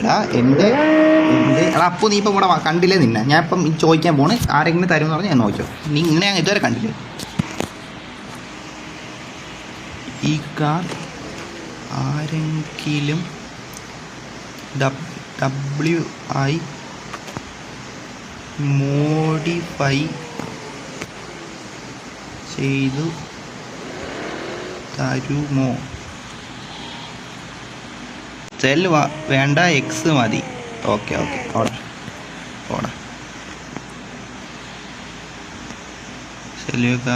എടാ എൻ്റെ എടാ അപ്പോൾ നീ ഇപ്പം ഇവിടെ കണ്ടില്ലേ നിന്നെ ഞാൻ ഇപ്പം ചോദിക്കാൻ പോണ് ആരെങ്കിലും തരുമെന്ന് പറഞ്ഞാൽ ഞാൻ നോക്കിയോ നീ ഇങ്ങനെ ഞാൻ ഇതുവരെ കണ്ടില്ലേ ഈ കാർ ആരെങ്കിലും WI മോഡിഫൈ ചെയ്തു തരുമോ സെൽ വേണ്ട എക്സ് മതി ഓക്കെ ഓടാ സെല്ലുക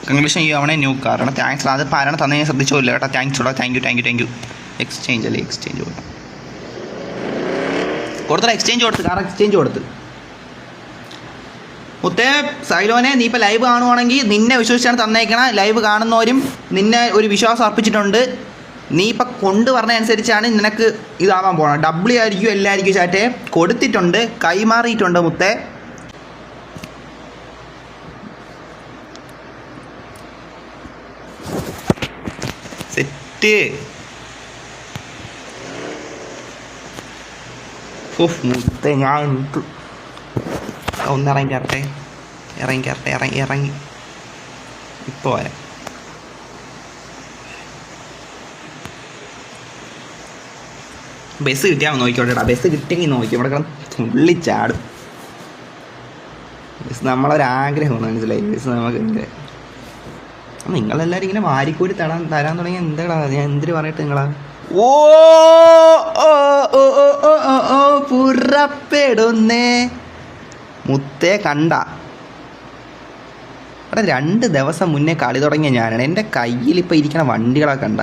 കൺഗ്ലീഷൻ ചെയ്യുവാണേ ന്യൂ കാർ എടാ താങ്ക്സ് അത് പാരാണ് തന്നെ ഞാൻ ശ്രദ്ധിച്ചില്ല കേട്ടോ താങ്ക്സ് കേട്ടോ താങ്ക് യു എക്സ്ചേഞ്ച് അല്ലേ എക്സ്ചേഞ്ച് കൊടുത്തടാ കാർ എക്സ്ചേഞ്ച് കൊടുത്ത് മുത്തേ സൈലോനെ നീ ഇപ്പോൾ ലൈവ് കാണുവാണെങ്കിൽ നിന്നെ വിശ്വസിച്ചാണ് തന്നേക്കണം ലൈവ് കാണുന്നവരും നിന്നെ ഒരു വിശ്വാസം അർപ്പിച്ചിട്ടുണ്ട് നീ ഇപ്പം കൊണ്ടുവരണ അനുസരിച്ചാണ് നിനക്ക് ഇതാവാൻ പോകണം W ആയിരിക്കും എല്ലായിരിക്കും ചാറ്റേ കൊടുത്തിട്ടുണ്ട് കൈമാറിയിട്ടുണ്ട് മുത്തേ സെറ്റ് മുത്തേ ഞാൻ ഒന്ന് ഇറങ്ങി ഇപ്പോൾ വരാം ബസ് കിട്ടിയാൽ നോക്കിക്കോട്ടെടാ ബസ് കിട്ടിയെങ്കിൽ നോക്കി ഇവിടെ കിടന്ന് തുള്ളിച്ചാടും ബസ് നമ്മളൊരാഗ്രഹമാണ് മനസ്സിലായി ബസ് നമുക്ക് നിങ്ങളെല്ലാവരും ഇങ്ങനെ വാരിക്കൂടി തരാൻ തുടങ്ങിയ എന്താടാ ഞാൻ എന്തിനു പറയട്ടെ നിങ്ങളാ പുറപ്പെടുന്നേ മുത്തേ കണ്ട അവിടെ 2 ദിവസം മുന്നേ കളി തുടങ്ങിയ ഞാനാണ് എൻ്റെ കയ്യിൽ ഇപ്പോൾ ഇരിക്കുന്ന വണ്ടികളൊക്കെ കണ്ട